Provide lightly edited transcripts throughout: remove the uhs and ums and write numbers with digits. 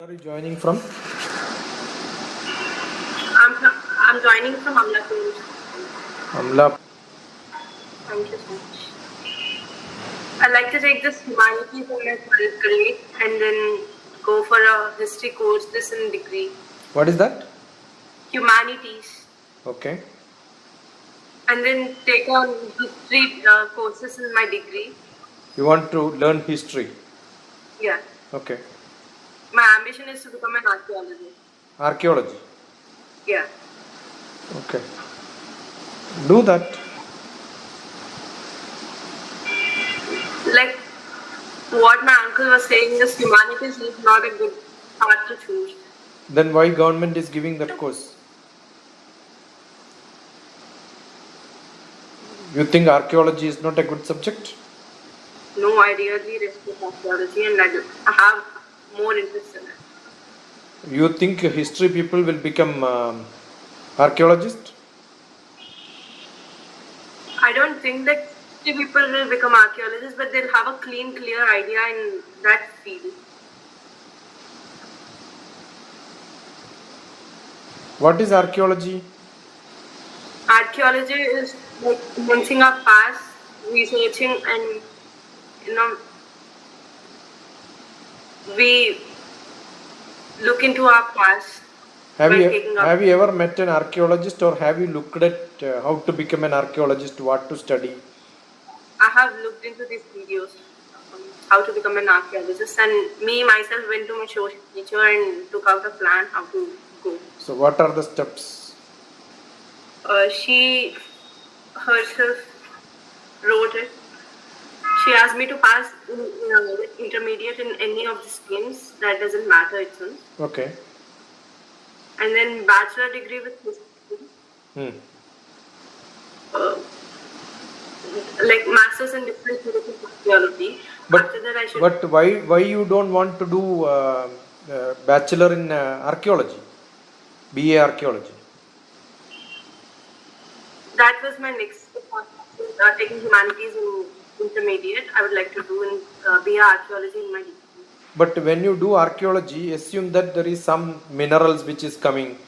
Where are you joining from? I'm joining from Amla. Amla. Thank you so much. I'd like to take this humanities in my 12th grade and then go for a history course this in degree. What is that? Humanities. Okay. And then take on history courses in my degree. You want to learn history? Yeah. Okay. My ambition is to become an archaeologist. Archeology? Yeah. Okay. Do that. Like what my uncle was saying is humanities is not a good path to choose. Then why government is giving that course? You think archaeology is not a good subject? No, I really respect archaeology and I have more interest in it. You think history people will become archaeologists? I don't think that people will become archaeologists, but they'll have a clear idea in that field. What is archaeology? Archaeology is like commencing our past, researching, and we look into our past. Have you ever met an archaeologist, or have you looked at how to become an archaeologist, what to study? I have looked into these videos, how to become an archaeologist, and me myself went to my social teacher and took out a plan how to go. So what are the steps? She herself wrote it. She asked me to pass intermediate in any of the streams. That doesn't matter itself. Okay. And then bachelor degree with history. Like masters in different fields of archaeology. But why you don't want to do bachelor in archaeology, BA archaeology? That was my next step. Taking humanities in intermediate. I would like to do in BA archaeology in my degree. But when you do archaeology, assume that there is some minerals which is coming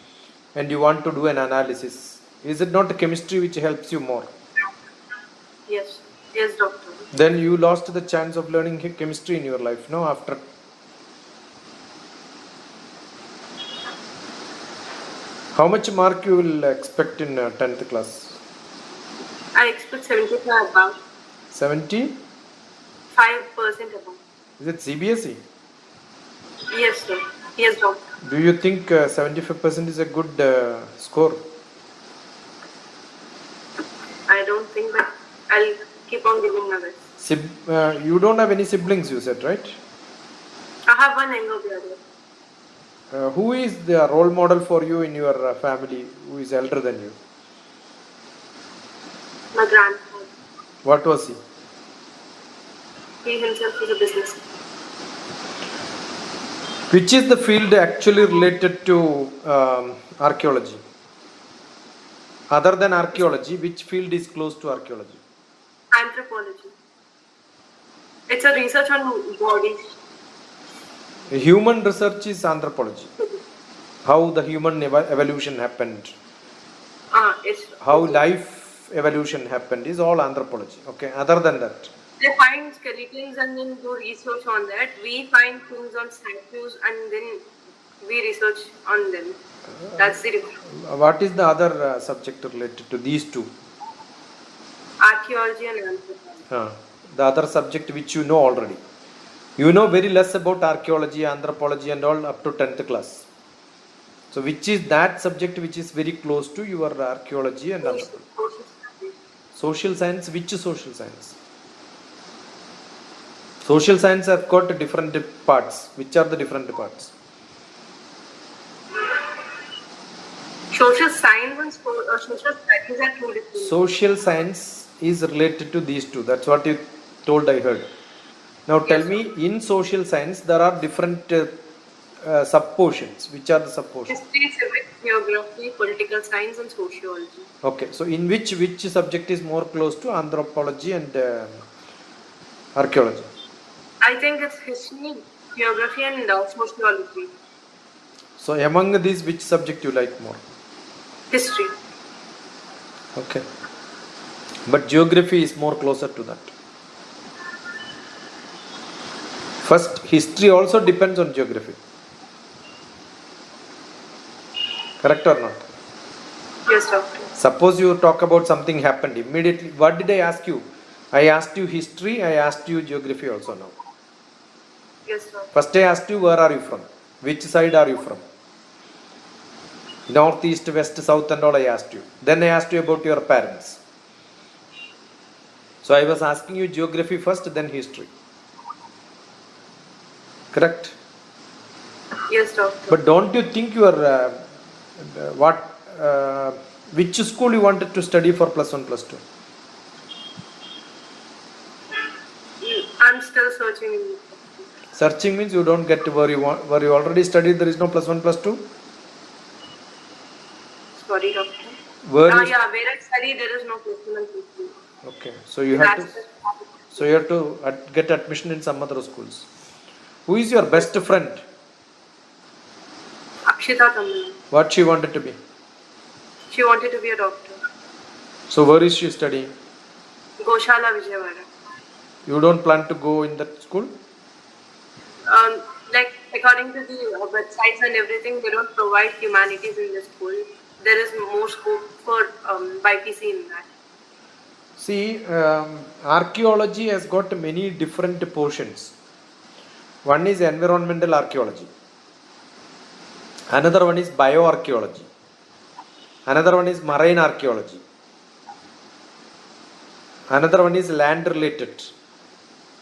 and you want to do an analysis. Is it not chemistry which helps you more? Yes, doctor. Then you lost the chance of learning chemistry in your life, no? After. How much mark you will expect in 10th class? I expect 75 above. 70? 5% above. Is it CBSE? Yes, sir. Yes, doctor. Do you think 75% is a good score? I don't think that. I'll keep on giving my best. You don't have any siblings, you said, right? I have one younger brother. Who is the role model for you in your family who is elder than you? My grandfather. What was he? He himself is a businessman. Which is the field actually related to archaeology? Other than archaeology, which field is close to archaeology? Anthropology. It's a research on bodies. Human research is anthropology. How the human evolution happened. How life evolution happened is all anthropology. Okay. Other than that. They find skeletons and then do research on that. We find things on statues and then we research on them. That's the difference. What is the other subject related to these two? Archaeology and anthropology. The other subject which you know already. You know very less about archaeology, anthropology and all up to 10th class. So which is that subject which is very close to your archaeology and anthropology? Social science. Which social science? Social science have got different parts. Which are the different parts? Social science and social studies are two different. Social science is related to these two. That's what you told, I heard. Now tell me, in social science there are different sub-portions. Which are the sub-portions? History, civics, geography, political science and sociology. Okay, so in which subject is more close to anthropology and archaeology? I think it's history, Geography and sociology. So among these, which subject you like more? History. Okay. But geography is more closer to that. First, history also depends on geography. Correct or not? Yes, doctor. Suppose you talk about something happened immediately. What did I ask you? I asked you history, I asked you geography also now. Yes, doctor. First I asked you where are you from? Which side are you from? North, east, west, south and all I asked you. Then I asked you about your parents. So I was asking you geography first, then history. Correct? Yes, doctor. But don't you think you are, which school you wanted to study for +1, +2? I'm still searching. Searching means you don't get where you want, where you already studied, there is no +1, +2? Sorry, doctor. Where where I study, there is no placement. Okay, so you have to get admission in some other schools. Who is your best friend? Akshita Tamil. What she wanted to be? She wanted to be a doctor. So where is she studying? Goshala Vijayawada. You don't plan to go in that school? Like according to the websites and everything, they don't provide humanities in the school. There is more scope for BPC in that. See, archaeology has got many different portions. One is environmental archaeology. Another one is bioarchaeology. Another one is marine archaeology. Another one is land related,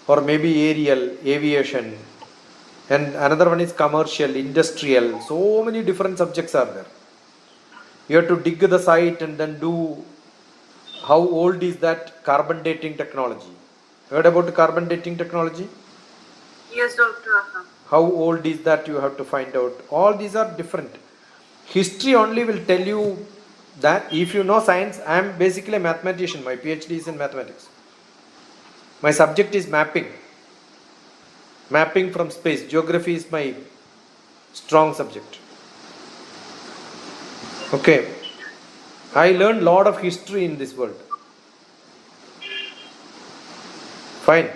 or maybe aerial, aviation. And another one is commercial, industrial. So many different subjects are there. You have to dig the site and then do, how old is that carbon dating technology? Heard about carbon dating technology? Yes, doctor. How old is that, you have to find out. All these are different. History only will tell you that. If you know science, I am basically a mathematician. My PhD is in mathematics. My subject is mapping. Mapping from space. Geography is my strong subject. Okay. I learned a lot of history in this world. Fine.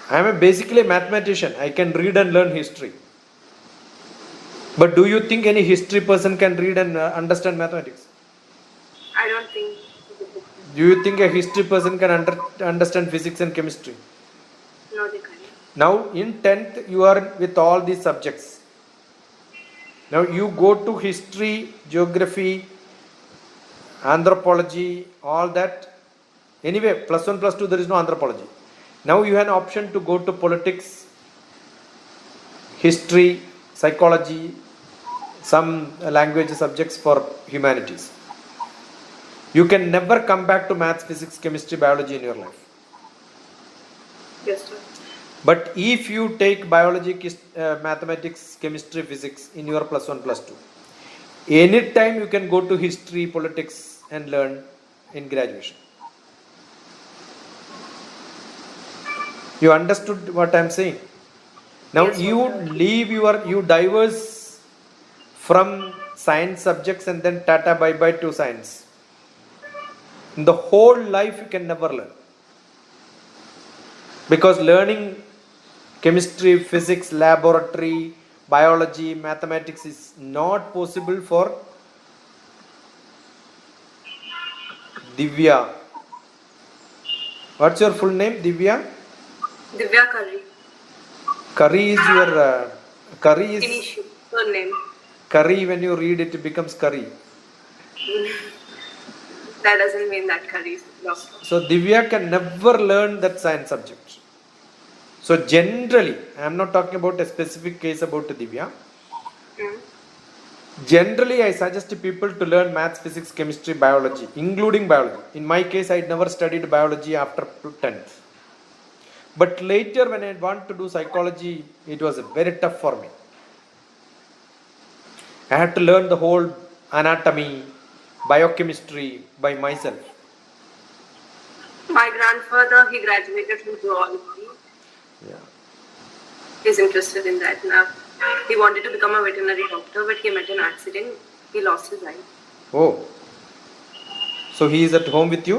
I am basically a mathematician. I can read and learn history. But do you think any history person can read and understand mathematics? I don't think. Do you think a history person can understand physics and chemistry? No, they can't. Now in 10th you are with all these subjects. Now you go to history, geography, anthropology, all that. Anyway, +1, +2 there is no anthropology. Now you have an option to go to politics, history, psychology, some language subjects for humanities. You can never come back to maths, physics, chemistry, biology in your life. Yes, sir. But if you take biology, mathematics, chemistry, physics in your +1, +2, anytime you can go to history, politics and learn in graduation. You understood what I am saying? Now Yes, you diverse from science subjects and then tata bye bye to science. In the whole life you can never learn. Because learning chemistry, physics, laboratory, biology, mathematics is not possible for Divya. What's your full name, Divya? Divya Curry. Curry is your curry is Initial her name. curry. When you read it, it becomes curry. That doesn't mean that curry is doctor. So Divya can never learn that science subject. So generally, I am not talking about a specific case about Divya. Generally, I suggest people to learn maths, physics, chemistry, biology, including biology. In my case, I never studied biology after 10th. But later, when I want to do psychology, it was very tough for me. I had to learn the whole anatomy, biochemistry by myself. My grandfather, he graduated from zoology. Yeah. he's interested in that now. He wanted to become a veterinary doctor, but he met an accident. He lost his eye. Oh, so he is at home with you,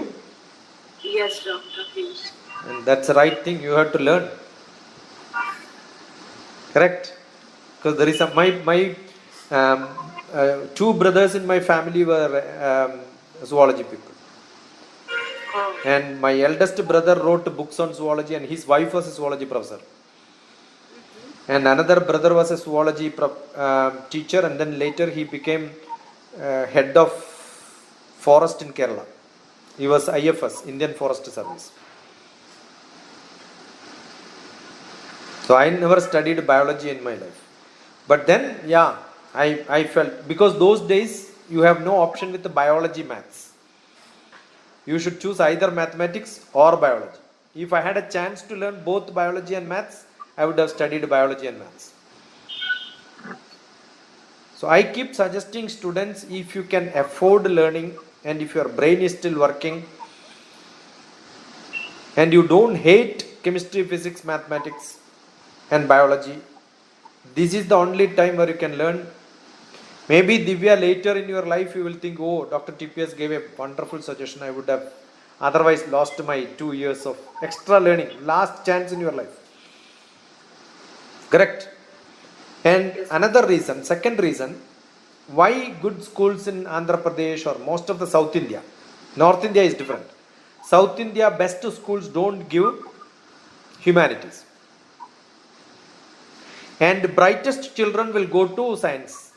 Yes, doctor. Please. and that's the right thing. You have to learn. Correct? Because there is my two brothers in my family were zoology people, Oh, and my eldest brother wrote books on zoology, and his wife was a zoology professor, and another brother was a zoology teacher, and then later he became head of forest in Kerala. He was IFS, Indian Forest Service. So I never studied biology in my life. But then, yeah, I felt, because those days you have no option with the biology maths. You should choose either mathematics or biology. If I had a chance to learn both biology and maths, I would have studied biology and maths. So I keep suggesting students, if you can afford learning and if your brain is still working and you don't hate chemistry, physics, mathematics and biology, this is the only time where you can learn. Maybe Divya, later in your life you will think, oh, Dr. TPS gave a wonderful suggestion. I would have otherwise lost my 2 years of extra learning. Last chance in your life. Correct? And another reason, second reason, why good schools in Andhra Pradesh or most of the South India, North India is different. South India best schools don't give humanities. And brightest children will go to science.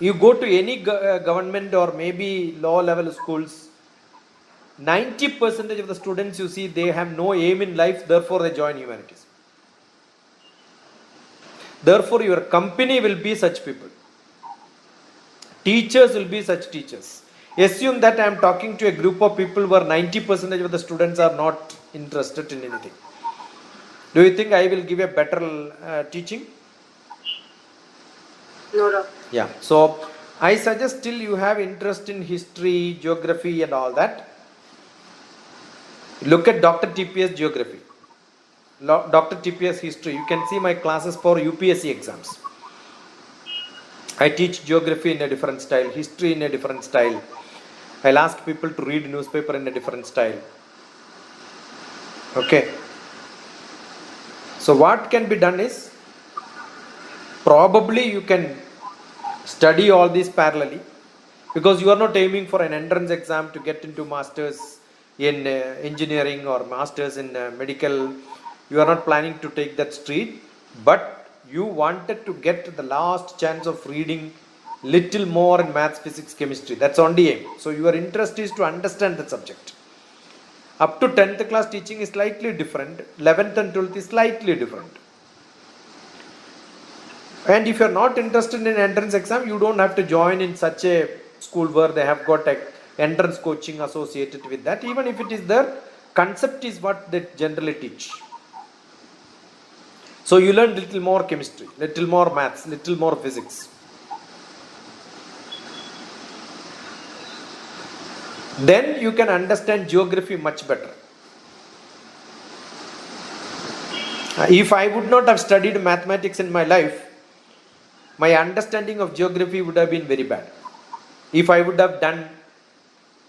You go to any government or maybe low level schools, 90% of the students you see, they have no aim in life, therefore they join humanities. Therefore your company will be such people. Teachers will be such teachers. Assume that I am talking to a group of people where 90% of the students are not interested in anything. Do you think I will give a better teaching? no, doctor. Yeah. So I suggest, still you have interest in history, geography and all that, look at Dr. TPS geography, Dr. TPS history. You can see my classes for UPSC exams. I teach geography in a different style, history in a different style. I'll ask people to read newspaper in a different style. Okay. So what can be done is, probably you can study all these parallelly, because you are not aiming for an entrance exam to get into masters in engineering or masters in medical. You are not planning to take that street, but you wanted to get the last chance of reading little more in maths, physics, chemistry. That's only aim. So your interest is to understand the subject. Up to 10th class teaching is slightly different. 11th and 12th is slightly different. And if you are not interested in entrance exam, you don't have to join in such a school where they have got a entrance coaching associated with that. Even if it is there, concept is what they generally teach. So you learn little more chemistry, little more maths, little more physics. Then you can understand geography much better. If I would not have studied mathematics in my life, my understanding of geography would have been very bad. If I would have done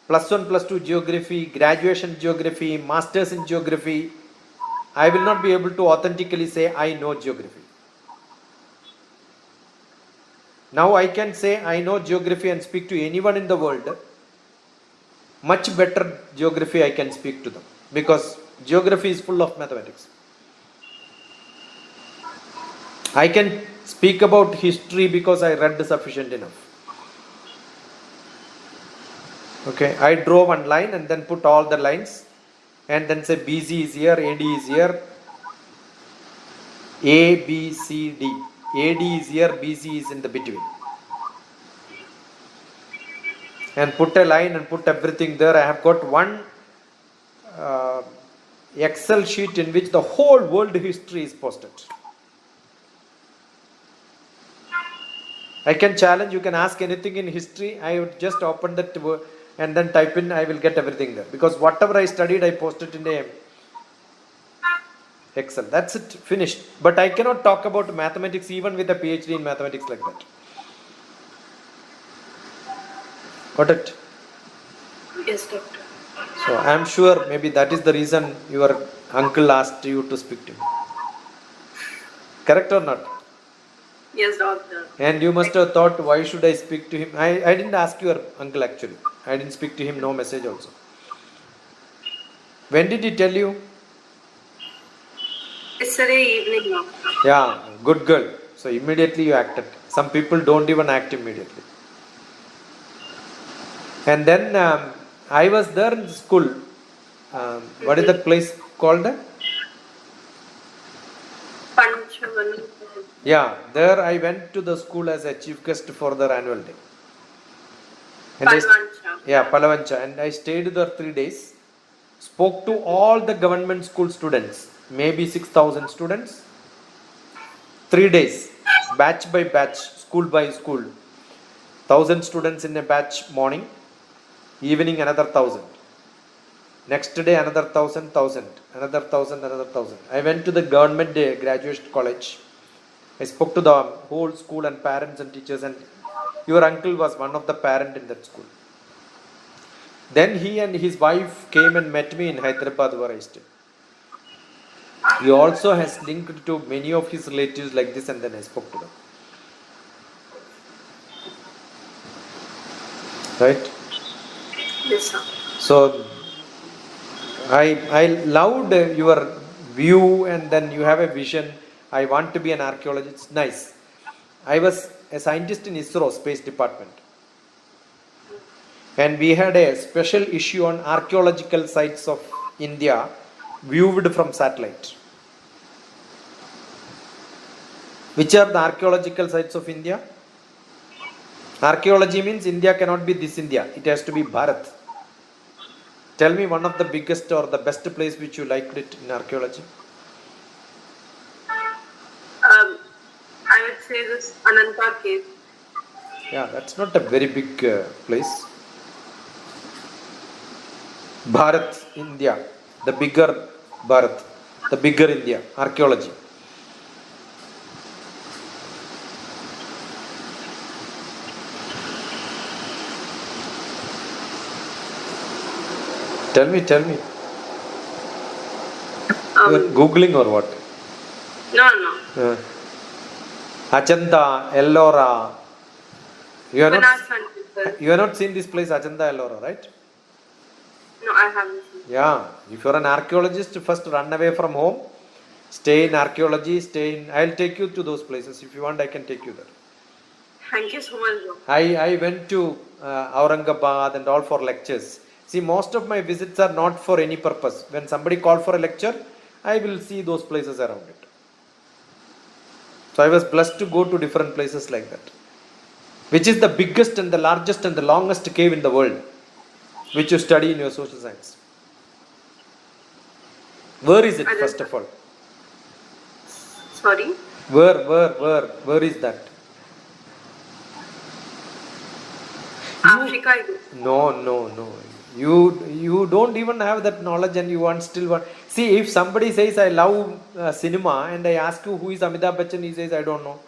+1, +2 geography, graduation geography, masters in geography, I will not be able to authentically say I know geography. Now I can say I know geography and speak to anyone in the world. Much better geography I can speak to them, because geography is full of mathematics. I can speak about history because I read sufficient enough. Okay, I draw one line and then put all the lines and then say BC is here, AD is here, A, B, C, D. AD is here, BC is in the between. And put a line and put everything there. I have got one Excel sheet in which the whole world history is posted. I can challenge, you can ask anything in history. I would just open that and then type in, I will get everything there. Because whatever I studied, I posted in a Excel. That's it. Finished. But I cannot talk about mathematics even with a PhD in mathematics like that. Got it? Yes, doctor. So I am sure maybe that is the reason your uncle asked you to speak to him. Correct or not? Yes, doctor. And you must have thought, why should I speak to him? I didn't ask your uncle actually. I didn't speak to him, no message also. When did he tell you? Yesterday evening, doctor. Yeah, good girl. So immediately you acted. Some people don't even act immediately. And then I was there in the school. What is that place called? Panchavan. Yeah, there I went to the school as a chief guest for their annual day. And Palvancha. Palavancha. And I stayed there 3 days. Spoke to all the government school students, maybe 6,000 students. 3 days, batch by batch, school by school. 1,000 students in a batch morning, evening another 1,000. Next day another 1,000, another 1,000, another 1,000. I went to the government graduation college. I spoke to the whole school and parents and teachers, and your uncle was one of the parents in that school. Then he and his wife came and met me in Hyderabad where I stayed. He also has linked to many of his relatives like this, and then I spoke to them. Right? Yes, sir. So I loved your view, and then you have a vision. I want to be an archaeologist. It's nice. I was a scientist in ISRO, Space Department. And we had a special issue on archaeological sites of India viewed from satellite. Which are the archaeological sites of India? Archaeology means India cannot be this India. It has to be Bharat. Tell me one of the biggest or the best place which you liked it in archaeology. I would say this Ananta cave. Yeah, that's not a very big place. Bharat, India, the bigger Bharat, the bigger India, archaeology. Tell me. You're Googling or what? No. Ajanta, Ellora. You have not Temple. seen this place, Ajanta, Ellora, right? No, I haven't seen. Yeah. If you're an archaeologist, first run away from home. Stay in archaeology. I'll take you to those places. If you want, I can take you there. Thank you so much, bro. I went to Aurangabad and all for lectures. See, most of my visits are not for any purpose. When somebody calls for a lecture, I will see those places around it. So I was blessed to go to different places like that. Which is the biggest and the largest and the longest cave in the world, which you study in your social science? Where is it, first of all? Sorry? Where is that? Africa, I guess. No. You don't even have that knowledge, and you still want. See, if somebody says, I love cinema, and I ask you who is Amitabh Bachchan, he says, I don't know.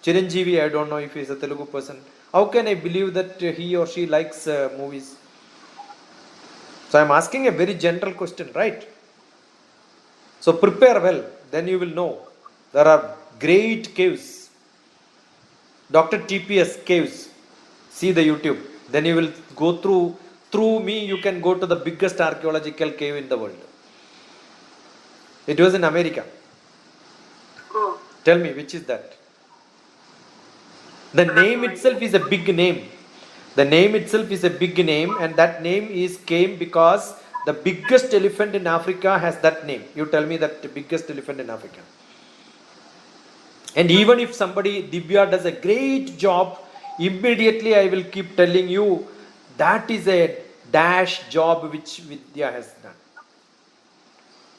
Chiranjeevi, I don't know if he is a Telugu person. How can I believe that he or she likes movies? So I am asking a very general question, right? So prepare well, then you will know. There are great caves. DrTPS caves. See the YouTube. Then you will go through me, you can go to the biggest archaeological cave in the world. It was in America. Oh. Tell me, which is that? The name itself is a big name. The name itself is a big name, and that name came because the biggest elephant in Africa has that name. You tell me that the biggest elephant in Africa. And even if somebody, Divya, does a great job, immediately I will keep telling you that is a dash job which Vidya has done.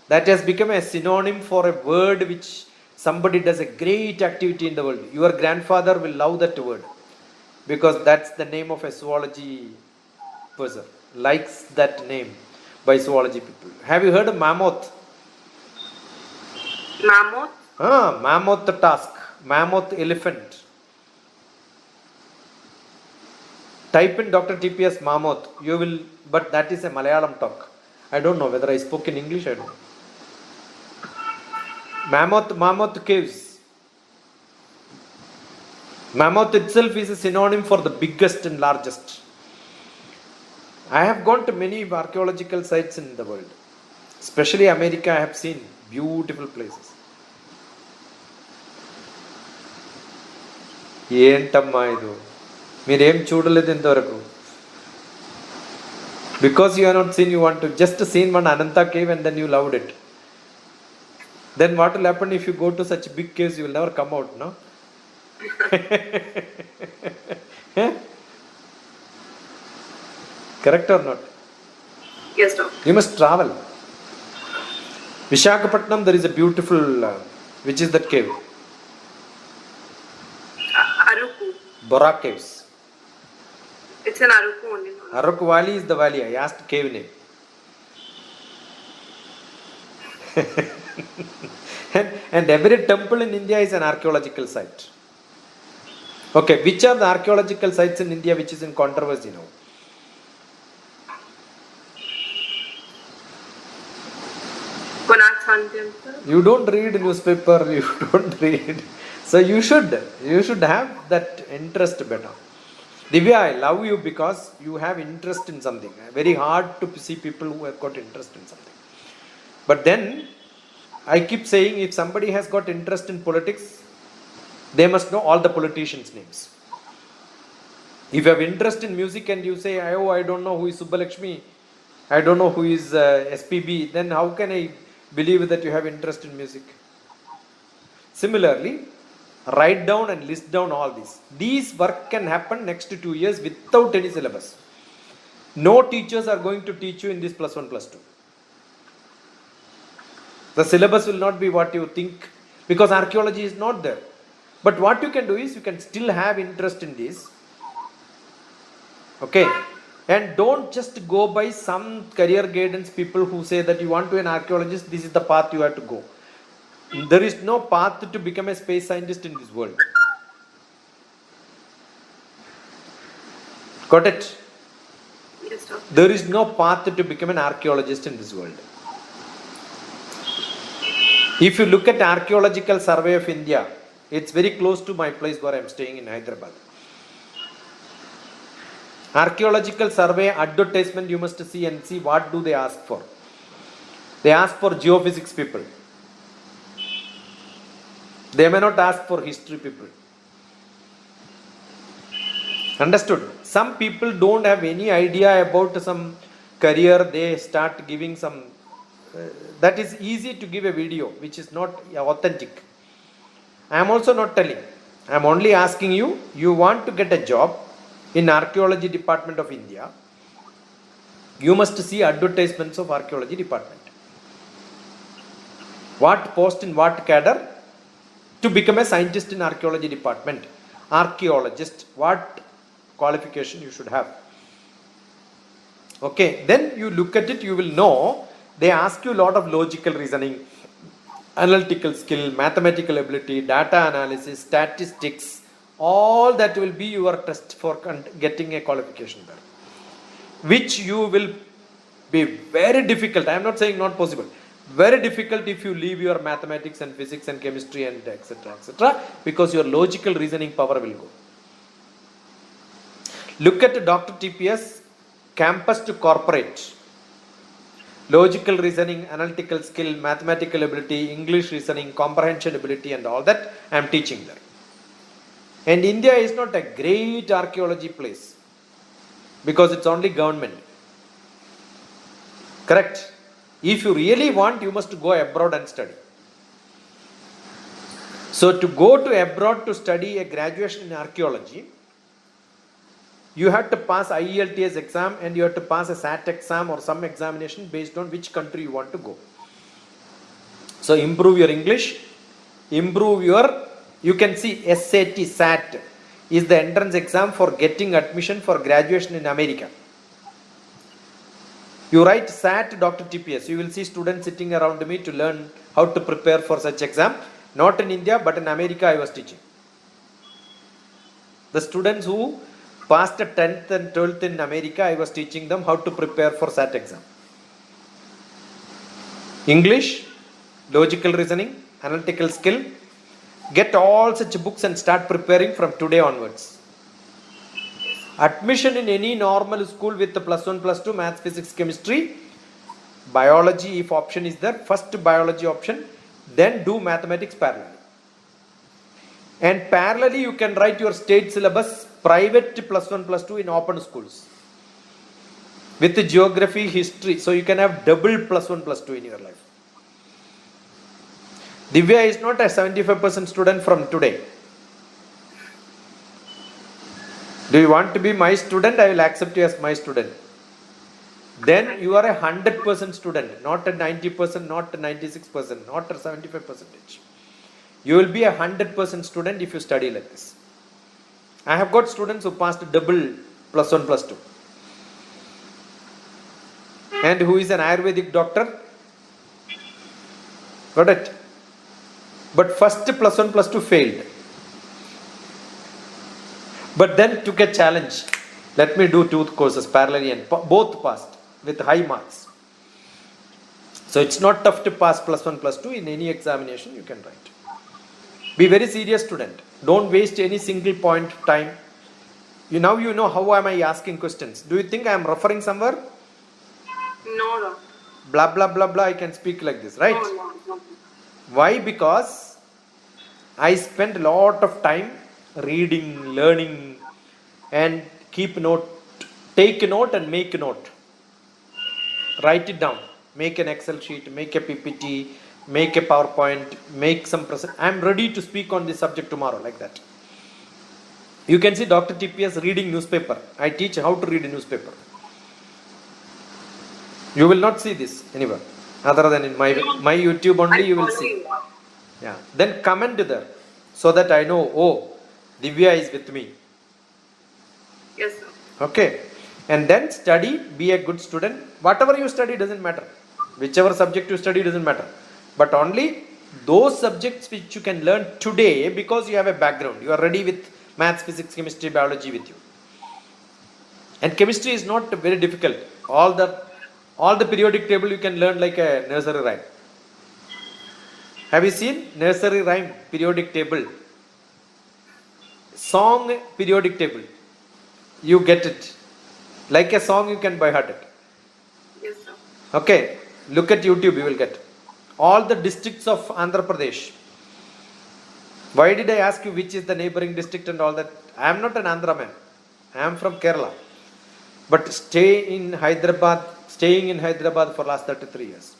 That has become a synonym for a word which somebody does a great activity in the world. Your grandfather will love that word because that's the name of a zoology person. Likes that name by zoology people. Have you heard of mammoth? Mammoth. Mammoth task. Mammoth elephant. Type in DrTPS mammoth. You will, but that is a Malayalam talk. I don't know whether I spoke in English. I don't know. Mammoth caves. Mammoth itself is a synonym for the biggest and largest. I have gone to many archaeological sites in the world. Especially America, I have seen beautiful places. ఏంటమ్మా ఇది మీరేం చూడలేదు ఇంతవరకు because you are not seen, you want to just seen one Ananta cave and then you loved it. Then what will happen if you go to such big caves? You will never come out, no? Correct or not? Yes, doctor. You must travel. Visakhapatnam, there is a beautiful which is that cave? Aruku. Bora caves. It's an Aruku only. Aruku Valley is the valley. I asked cave name. and every temple in India is an archaeological site. Okay, which are the archaeological sites in India which is in controversy now? Konark Sun Temple. You don't read newspaper, you don't read. So you should have that interest better. Divya, I love you because you have interest in something. Very hard to see people who have got interest in something. But then, I keep saying if somebody has got interest in politics, they must know all the politicians' names. If you have interest in music and you say, oh, I don't know who is Subbalakshmi, I don't know who is SPB, then how can I believe that you have interest in music? Similarly, write down and list down all these. These work can happen next 2 years without any syllabus. No teachers are going to teach you in this +1, +2. The syllabus will not be what you think because archaeology is not there. But what you can do is you can still have interest in this. Okay. And don't just go by some career guidance people who say that you want to be an archaeologist, this is the path you have to go. There is no path to become a space scientist in this world. Got it? Yes, doctor. There is no path to become an archaeologist in this world. If you look at Archaeological Survey of India, it's very close to my place where I am staying in Hyderabad. Archaeological Survey advertisement you must see and see what do they ask for. They ask for geophysics people. They may not ask for history people. Understood? Some people don't have any idea about some career. They start giving some. That is easy to give a video which is not authentic. I am also not telling. I am only asking you. You want to get a job in Archaeology Department of India. You must see advertisements of Archaeology Department. What post in what cadre? To become a scientist in Archaeology Department. Archaeologist. What qualification you should have. Okay. Then you look at it, you will know. They ask you a lot of logical reasoning, analytical skill, mathematical ability, data analysis, statistics. All that will be your test for getting a qualification there. Which you will be very difficult. I am not saying not possible. Very difficult if you leave your mathematics and physics and chemistry and etc. Because your logical reasoning power will go. Look at DrTPS campus to corporate. Logical reasoning, analytical skill, mathematical ability, English reasoning, comprehension ability and all that I am teaching there. And India is not a great archaeology place because it's only government. Correct? If you really want, you must go abroad and study. So to go to abroad to study a graduation in archaeology, you have to pass IELTS exam and you have to pass a SAT exam or some examination based on which country you want to go. So improve your English, improve your, you can see SAT, SAT is the entrance exam for getting admission for graduation in America. You write SAT DrTPS. You will see students sitting around me to learn how to prepare for such exam. Not in India, but in America I was teaching. The students who passed the 10th and 12th in America, I was teaching them how to prepare for SAT exam. English, logical reasoning, analytical skill. Get all such books and start preparing from today onwards. Admission in any normal school with the +1, +2, maths, physics, chemistry, biology, if option is there, first biology option, then do mathematics parallel. And parallelly you can write your state syllabus, private +1, +2 in open schools with the geography, history, so you can have double +1, +2 in your life. Divya is not a 75% student from today. Do you want to be my student? I will accept you as my student. Then you are a 100% student, not a 90%, not a 96%, not a 75%. You will be a 100% student if you study like this. I have got students who passed double +1, +2. And who is an Ayurvedic doctor? Got it? But first +1, +2 failed. But then took a challenge. Let me do 2 courses parallelly, and both passed with high marks. So it's not tough to pass +1, +2 in any examination you can write. Be very serious student. Don't waste any single point time. You know how am I asking questions. Do you think I am referring somewhere? No. Blah blah blah blah. I can speak like this, right? No. Why? Because I spent a lot of time reading, learning, and keep note, take a note and make a note. Write it down. Make an Excel sheet, make a PPT, make a PowerPoint, make some present. I am ready to speak on this subject tomorrow, like that. You can see DrTPS reading newspaper. I teach how to read a newspaper. You will not see this anywhere other than in my YouTube only. You will see. Yeah. Then comment there so that I know, oh, Divya is with me. Yes, sir. Okay. And then study, be a good student. Whatever you study doesn't matter. Whichever subject you study doesn't matter. But only those subjects which you can learn today because you have a background. You are ready with maths, physics, chemistry, biology with you. And chemistry is not very difficult. All the periodic table you can learn like a nursery rhyme. Have you seen nursery rhyme periodic table? Song periodic table. You get it. Like a song you can by heart it. Yes, sir. Okay. Look at YouTube, you will get. All the districts of Andhra Pradesh. Why did I ask you which is the neighboring district and all that? I am not an Andhra man. I am from Kerala. But staying in Hyderabad for last 33 years.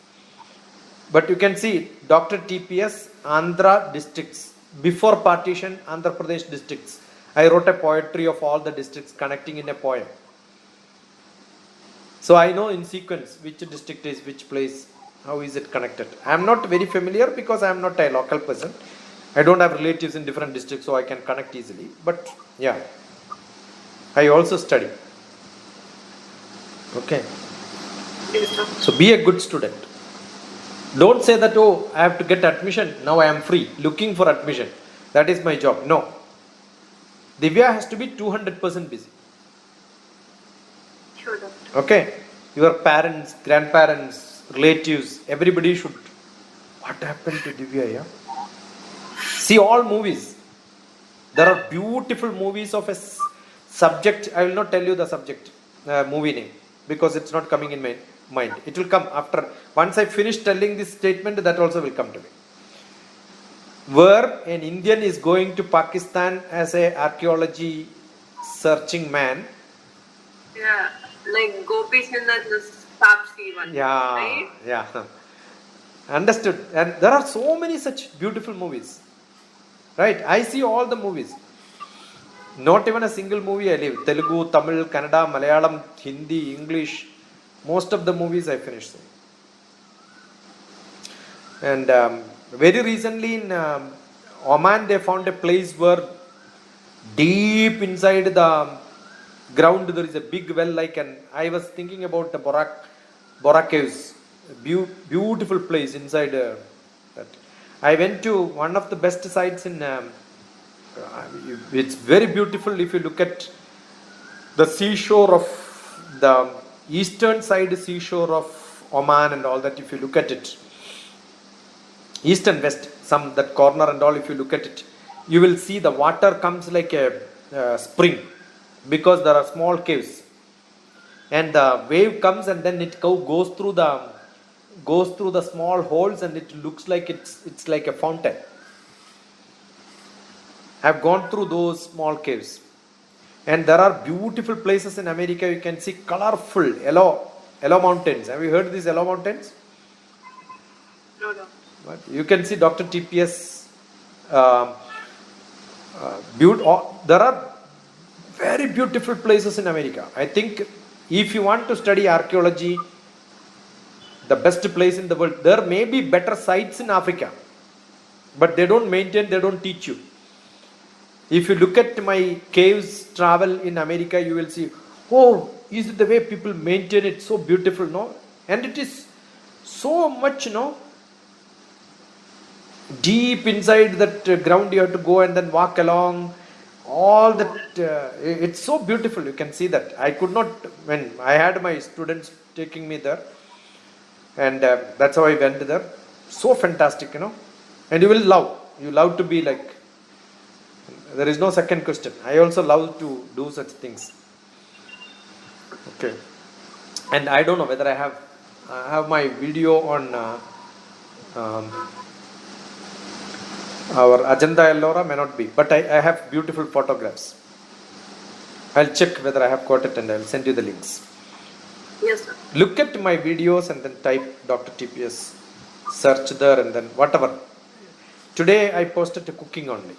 But you can see DrTPS, Andhra districts. Before partition, Andhra Pradesh districts. I wrote a poetry of all the districts connecting in a poem. So I know in sequence which district is which place, how is it connected. I am not very familiar because I am not a local person. I don't have relatives in different districts, so I can connect easily. But yeah, I also study. Okay. Yes, sir. So be a good student. Don't say that, oh, I have to get admission. Now I am free, looking for admission. That is my job. No. Divya has to be 200% busy. Sure, doctor. Okay. Your parents, grandparents, relatives, everybody should. What happened to Divya? Yeah? See all movies. There are beautiful movies of a subject. I will not tell you the subject, movie name, because it's not coming in my mind. It will come after. Once I finish telling this statement, that also will come to me. Where an Indian is going to Pakistan as a archaeology searching man. Yeah, like Gopi Chandra, the Tapsi one. Yeah, Right? yeah. Understood. And there are so many such beautiful movies. Right? I see all the movies. Not even a single movie I leave. Telugu, Tamil, Kannada, Malayalam, Hindi, English. Most of the movies I finished. And very recently in Oman, they found a place where deep inside the ground there is a big well, like, and I was thinking about the Borak Bora Caves, beautiful place inside that. I went to one of the best sites in. It's very beautiful if you look at the seashore of the eastern side, seashore of Oman and all that. If you look at it, east and west, some that corner and all. If you look at it, you will see the water comes like a spring, because there are small caves, and the wave comes and then it goes through the small holes, and it looks like it's like a fountain. I've gone through those small caves, and there are beautiful places in America. You can see colorful yellow mountains. Have you heard these yellow mountains? No, no. But you can see DrTPS. There are very beautiful places in America. I think if you want to study archaeology, the best place in the world. There may be better sites in Africa, but they don't maintain, they don't teach you. If you look at my caves travel in America, you will see, oh, is it the way people maintain it so beautiful, no? And it is so much, deep inside that ground. You have to go and then walk along all that. It's so beautiful. You can see that. I could not, when I had my students taking me there, and that's how I went there. So fantastic, and you will love to be like. There is no second question. I also love to do such things. Okay. And I don't know whether I have my video on our agenda, Ellora, may not be. But I have beautiful photographs. I'll check whether I have got it, and I'll send you the links. Yes, sir. Look at my videos and then type DrTPS. Search there and then whatever. Today I posted cooking only.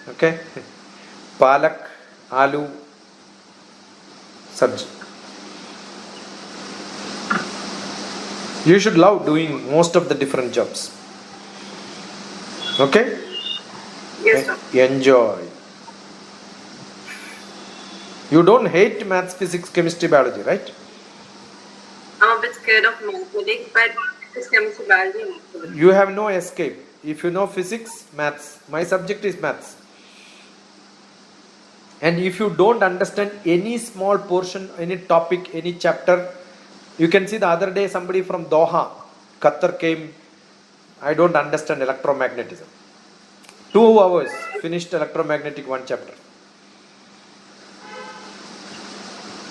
Okay, palak, aloo, sabji. You should love doing most of the different jobs. Okay? Yes, sir. Enjoy. You don't hate maths, physics, chemistry, biology, right? I'm a bit scared of mathematics, but it's chemistry, biology, and mathematics. You have no escape. If you know physics, maths. My subject is maths. And if you don't understand any small portion, any topic, any chapter, you can see the other day somebody from Doha, Qatar came. I don't understand electromagnetism. 2 hours finished electromagnetic one chapter.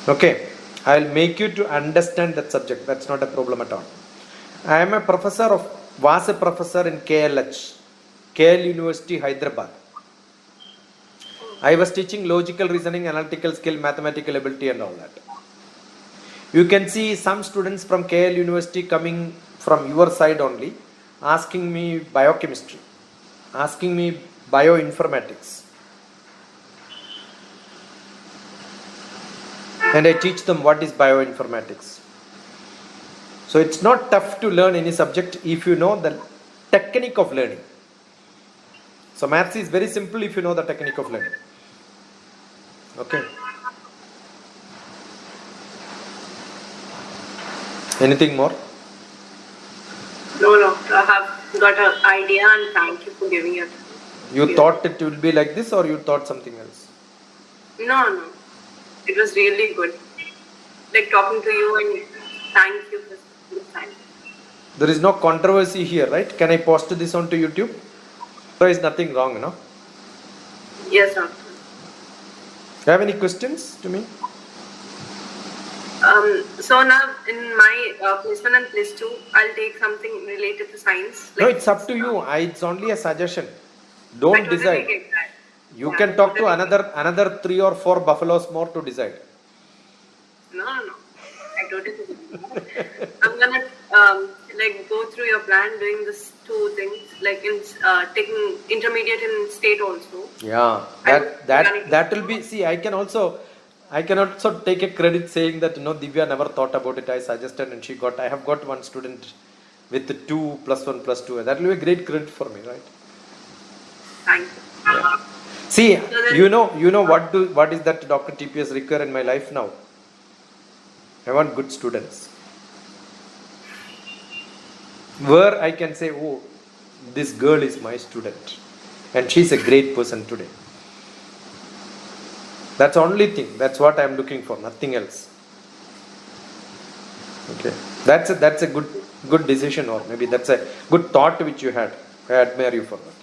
Okay, I'll make you to understand that subject. That's not a problem at all. I am a professor was a professor in KLH, KL University, Hyderabad. I was teaching logical reasoning, analytical skill, mathematical ability and all that. You can see some students from KL University coming from your side only, asking me biochemistry, asking me bioinformatics. And I teach them what is bioinformatics. So it's not tough to learn any subject if you know the technique of learning. So maths is very simple if you know the technique of learning. Okay. Anything more? No, I have got an idea, and thank you for giving it. You thought it would be like this, or you thought something else? No. It was really good. Like talking to you, and thank you for this time. There is no controversy here, right? Can I post this onto YouTube? There is nothing wrong, no? Yes, doctor. Do you have any questions to me? So now in my +1 and +2, I'll take something related to science. No, it's up to you. It's only a suggestion. Don't decide. Get that. You can talk to another 3 or 4 buffaloes more to decide. No. I totally agree. I'm gonna go through your plan, doing this 2 things, like in taking intermediate in state also. Yeah, that will be. See, I can also take a credit saying that Divya never thought about it. I suggested and I have got one student with 2 +1 +2. That will be a great credit for me, right? Thank you. Yeah. See, you know what is that DrTPS require in my life now? I want good students. Where I can say, oh, this girl is my student and she's a great person today. That's the only thing. That's what I'm looking for, nothing else. Okay. That's a good decision, or maybe that's a good thought which you had. I admire you for that.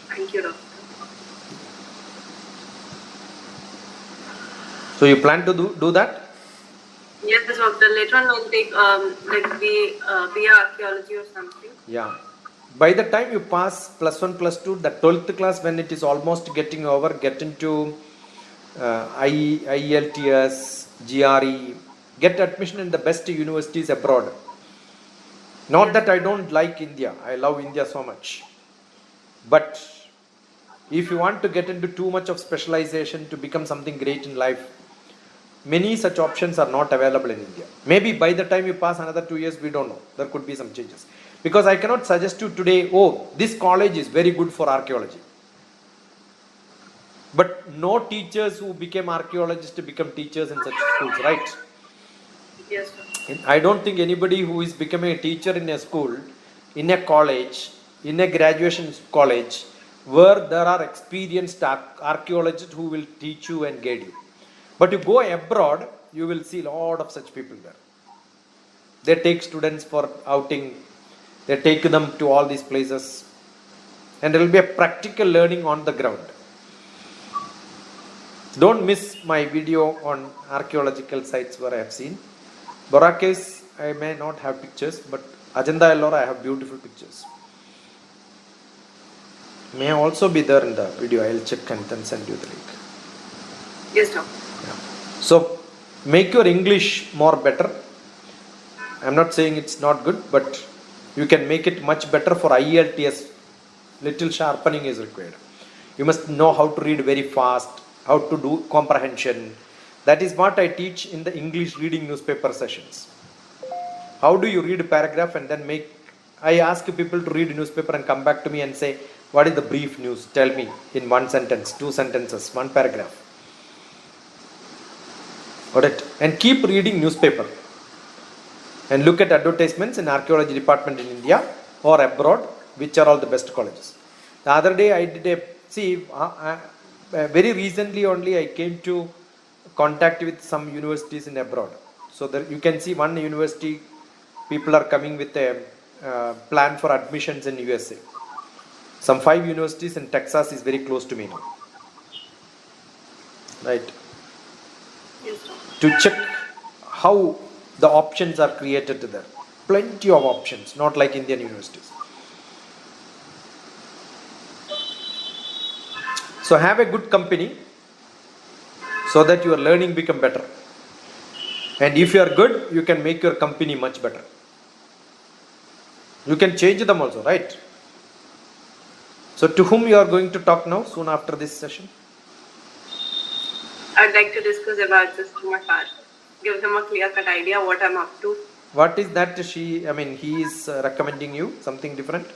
Thank you, doctor. So you plan to do that? Yes, doctor. Later on, I'll take like BA archaeology or something. Yeah. By the time you pass +1, +2, the 12th class, when it is almost getting over, get into IELTS, GRE, get admission in the best universities abroad. Not that I don't like India. I love India so much. But if you want to get into too much of specialization to become something great in life, many such options are not available in India. Maybe by the time you pass another 2 years, we don't know. There could be some changes. Because I cannot suggest you today, oh, this college is very good for archaeology. But no teachers who became archaeologists become teachers in such schools, right? Yes, sir. I don't think anybody who is becoming a teacher in a school, in a college, in a graduation college, where there are experienced archaeologists who will teach you and guide you. But you go abroad, you will see a lot of such people there. They take students for outing, they take them to all these places, and there will be a practical learning on the ground. Don't miss my video on archaeological sites where I have seen. Boracay, I may not have pictures, but Ajanta Ellora, I have beautiful pictures. May also be there in the video. I'll check and then send you the link. Yes, doctor. Yeah. So make your English more better. I'm not saying it's not good, but you can make it much better for IELTS. Little sharpening is required. You must know how to read very fast, how to do comprehension. That is what I teach in the English reading newspaper sessions. How do you read a paragraph and then I ask people to read a newspaper and come back to me and say, what is the brief news? Tell me in one sentence, 2 sentences, 1 paragraph. Got it? And keep reading newspaper. And look at advertisements in archaeology department in India or abroad, which are all the best colleges. The other day I did very recently only I came to contact with some universities in abroad. So that you can see one university, people are coming with a plan for admissions in USA. Some 5 universities in Texas is very close to me now. Right? Yes, doctor. To check how the options are created there. Plenty of options, not like Indian universities. So have a good company so that your learning become better. And if you are good, you can make your company much better. You can change them also, right? So to whom you are going to talk now, soon after this session? I'd like to discuss about this to my father. Give him a clear-cut idea what I'm up to. What is that he is recommending you? Something different?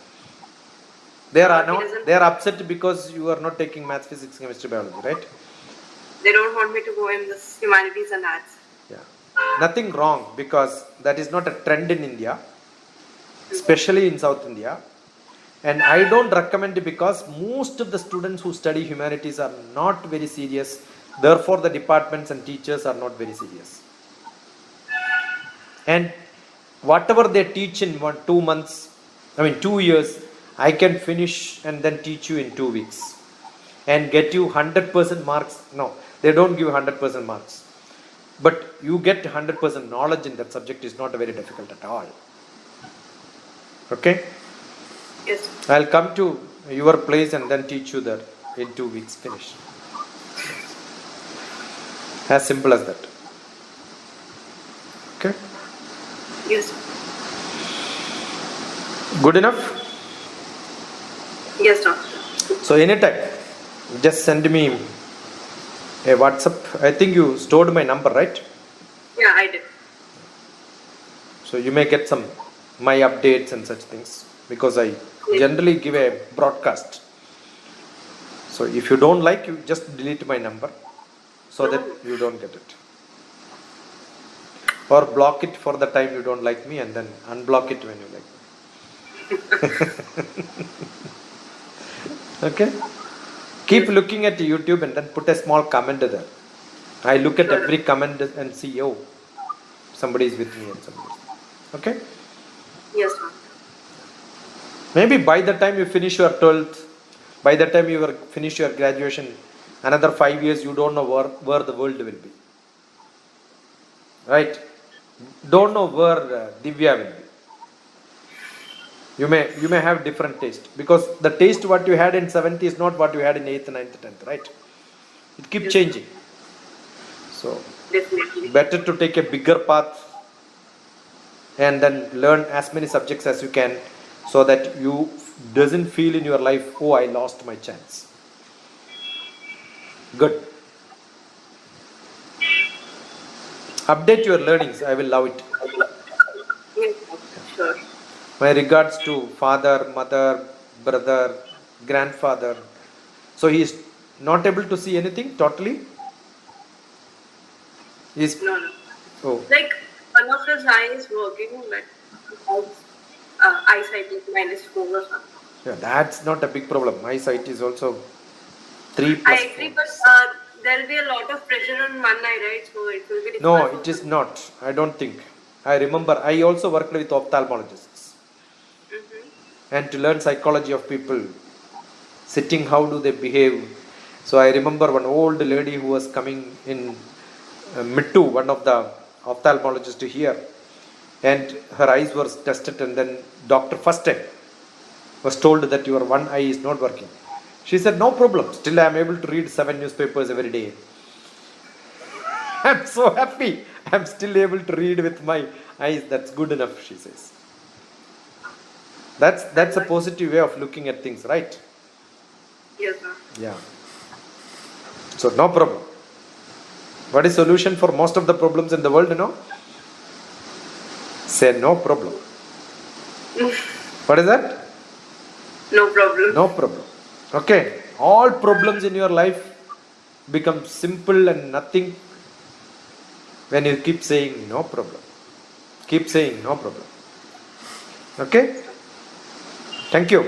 They are upset because you are not taking maths, physics, chemistry, biology, right? They don't want me to go in this humanities and arts. Yeah. Nothing wrong, because that is not a trend in India, especially in South India. And I don't recommend it because most of the students who study humanities are not very serious. Therefore, the departments and teachers are not very serious. And whatever they teach in 2 years, I can finish and then teach you in 2 weeks and get you 100% marks. No, they don't give 100% marks. But you get 100% knowledge in that subject is not very difficult at all. Okay? Yes. I'll come to your place and then teach you that in 2 weeks. Finish. As simple as that. Okay? Yes. Good enough? Yes, doctor. So anytime, just send me a WhatsApp. I think you stored my number, right? Yeah, I did. So you may get my updates and such things, because I generally give a broadcast. So if you don't like, you just delete my number so that you don't get it. or block it for the time you don't like me and then unblock it when you like me. Okay? Keep looking at YouTube and then put a small comment there. I look at every comment and see, oh, somebody is with me and somebody is. Okay? Yes, ma'am. Maybe by the time you finish your 12th, by the time you finish your graduation, another 5 years, you don't know where the world will be. Right? Don't know where Divya will be. You may have different taste, because the taste what you had in 7th is not what you had in 8th, 9th, 10th, right? It keeps changing. So Definitely. better to take a bigger path and then learn as many subjects as you can, so that you doesn't feel in your life, oh, I lost my chance. Good. Update your learnings. I will love it. Yes, sure. My regards to father, mother, brother, grandfather. So he is not able to see anything totally? He's, No, no. oh, Like, one of his eye is working, but his eyesight is -4 or something. yeah, that's not a big problem. My sight is also 3 I plus agree, 4. but there will be a lot of pressure on one eye, right? So it will be difficult. No, for it is him. not. I don't think. I remember I also worked with ophthalmologists. And to learn psychology of people, sitting, how do they behave. So I remember one old lady who was coming in Mittu, one of the ophthalmologists here, and her eyes were tested, and then doctor first time was told that your one eye is not working. She said, no problem, still I am able to read 7 newspapers every day. I'm so happy, I'm still able to read with my eyes, that's good enough, she says. That's a positive way of looking at things, right? Yes, sir. Yeah. So no problem. What is solution for most of the problems in the world, you know? Say no problem. What is that? No problem. No problem. Okay. All problems in your life become simple and nothing when you keep saying no problem. Keep saying no problem. Okay? Thank you.